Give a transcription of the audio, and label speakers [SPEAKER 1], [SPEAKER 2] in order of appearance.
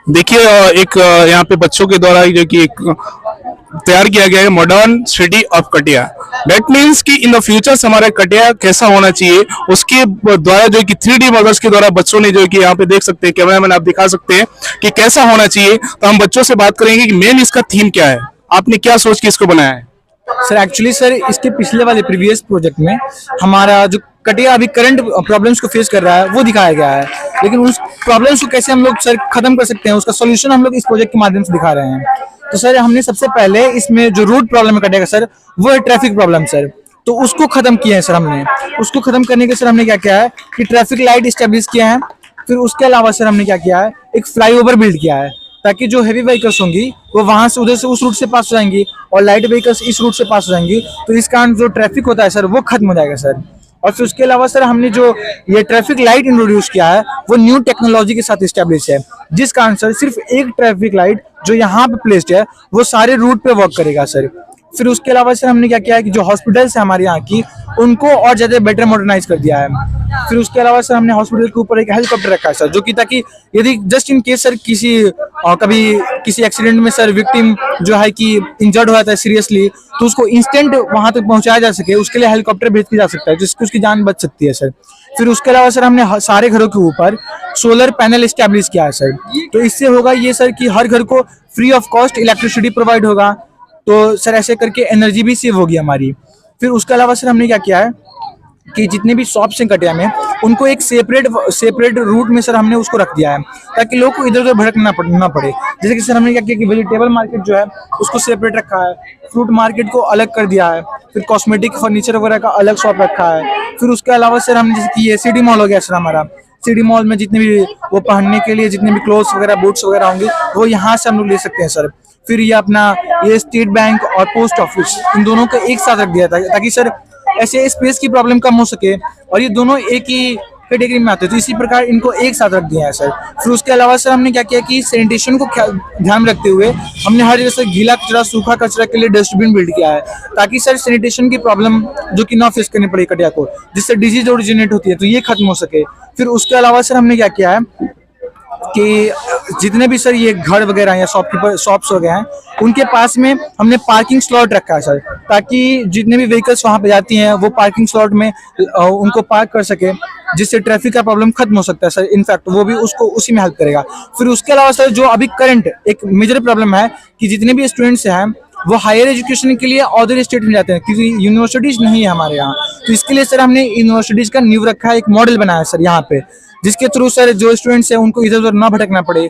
[SPEAKER 1] देखिए एक यहाँ पे बच्चों के द्वारा जो कि एक तैयार किया गया है मॉडर्न सिटी ऑफ कटिया। दैट मीन्स कि इन द फ्यूचर्स हमारा कटिया कैसा होना चाहिए उसके द्वारा जो कि 3D मॉडल्स के द्वारा बच्चों ने जो कि यहाँ पे देख सकते हैं, कैमरामैन आप दिखा सकते हैं कि कैसा होना चाहिए। तो हम बच्चों से बात करेंगे कि मेन इसका थीम क्या है, आपने क्या सोच के इसको बनाया है।
[SPEAKER 2] सर एक्चुअली सर इसके पिछले वाले प्रीवियस प्रोजेक्ट में हमारा जो कटिया अभी करंट प्रॉब्लम्स को फेस कर रहा है वो दिखाया गया है, लेकिन उस प्रॉब्लम्स को कैसे हम लोग सर खत्म कर सकते हैं उसका सोल्यूशन हम लोग इस प्रोजेक्ट के माध्यम से दिखा रहे हैं। तो सर हमने सबसे पहले इसमें जो रूट प्रॉब्लम है कटिया का सर वो है ट्रैफिक प्रॉब्लम सर। तो उसको खत्म किया है सर हमने। उसको खत्म करने के सर हमने क्या किया है कि ट्रैफिक लाइट स्टेब्लिश किया है। फिर उसके अलावा सर हमने क्या किया है एक फ्लाईओवर बिल्ड किया है ताकि जो हेवी व्हीकल्स होंगी वो वहां से उधर से उस रूट से पास हो जाएंगी और लाइट व्हीकल्स इस रूट से पास हो जाएंगी। तो इस कारण जो ट्रैफिक होता है सर वो खत्म हो जाएगा सर। और फिर उसके अलावा सर हमने जो ये ट्रैफिक लाइट इंट्रोड्यूस किया है वो न्यू टेक्नोलॉजी के साथ स्टैब्लिश है, जिस कारण सर सिर्फ एक ट्रैफिक लाइट जो यहाँ पे प्लेस्ड है वो सारे रूट पे वर्क करेगा सर। फिर उसके अलावा सर हमने क्या किया है कि जो हॉस्पिटल्स है हमारे यहाँ की उनको और ज्यादा बेटर मॉडर्नाइज कर दिया है। फिर उसके अलावा सर हमने हॉस्पिटल के ऊपर एक हेलीकॉप्टर रखा है सर, जो कि ताकि यदि जस्ट इन केस सर किसी कभी किसी एक्सीडेंट में सर विक्टिम जो है कि इंजर्ड हो जाता है सीरियसली तो उसको इंस्टेंट वहां तक पहुंचाया जा सके उसके लिए हेलीकॉप्टर भेज दिया जा सकता है जिससे उसकी जान बच सकती है सर। फिर उसके अलावा सर हमने सारे घरों के ऊपर सोलर पैनल स्टैब्लिश किया है सर। तो इससे होगा ये सर कि हर घर को free of cost electricity provide होगा। तो सर ऐसे करके एनर्जी भी सेव होगी हमारी। फिर उसके अलावा सर हमने क्या किया है कि जितने भी शॉप्स हैं कटिया में उनको एक सेपरेट रूट में सर हमने उसको रख दिया है ताकि लोग को इधर उधर भटकना ना पड़े। जैसे कि सर हमने क्या किया कि वेजिटेबल मार्केट जो है उसको सेपरेट रखा है, फ्रूट मार्केट को अलग कर दिया है, फिर कॉस्मेटिक फर्नीचर वगैरह का अलग शॉप रखा है। फिर उसके अलावा सर हमने जैसे कि ये सिटी मॉल हो गया सर हमारा, सिटी मॉल में जितने भी वो पहनने के लिए जितने भी क्लोथ्स वगैरह बूट्स वगैरह होंगे वो यहाँ से हम लोग ले सकते हैं सर। फिर ये अपना ये स्टेट बैंक और पोस्ट ऑफिस इन दोनों को एक साथ रख दिया था ताकि सर ऐसे स्पेस की प्रॉब्लम कम हो सके और ये दोनों एक ही कैटेगरी में आते हैं। तो इसी प्रकार इनको एक साथ रख दिया है सर। फिर उसके अलावा सर हमने क्या किया कि सैनिटेशन को ध्यान में रखते हुए हमने हर जगह से गीला कचरा सूखा कचरा के लिए डस्टबिन बिल्ड किया है ताकि सर सैनिटेशन की प्रॉब्लम जो कि ना फेस करनी पड़े कटिया को, जिससे डिजीज ओरिजिनेट होती है तो ये खत्म हो सके। फिर उसके अलावा सर हमने क्या किया है कि जितने भी सर ये घर वगैरह या शॉपकीपर शॉप्स वगैरह हैं उनके पास में हमने पार्किंग स्लॉट रखा है सर ताकि जितने भी व्हीकल्स वहां पे जाती हैं वो पार्किंग स्लॉट में उनको पार्क कर सके, जिससे ट्रैफिक का प्रॉब्लम खत्म हो सकता है सर। इनफैक्ट वो भी उसको उसी में हेल्प करेगा। फिर उसके अलावा सर जो अभी करंट एक मेजर प्रॉब्लम है कि जितने भी स्टूडेंट्स हैं वो हायर एजुकेशन के लिए अदर स्टेट में जाते हैं क्योंकि यूनिवर्सिटीज नहीं है हमारे यहाँ। तो इसके लिए सर हमने यूनिवर्सिटीज का नींव रखा है, एक मॉडल बनाया है सर यहाँ पे, जिसके थ्रू सर जो स्टूडेंट्स हैं उनको इधर उधर ना भटकना पड़े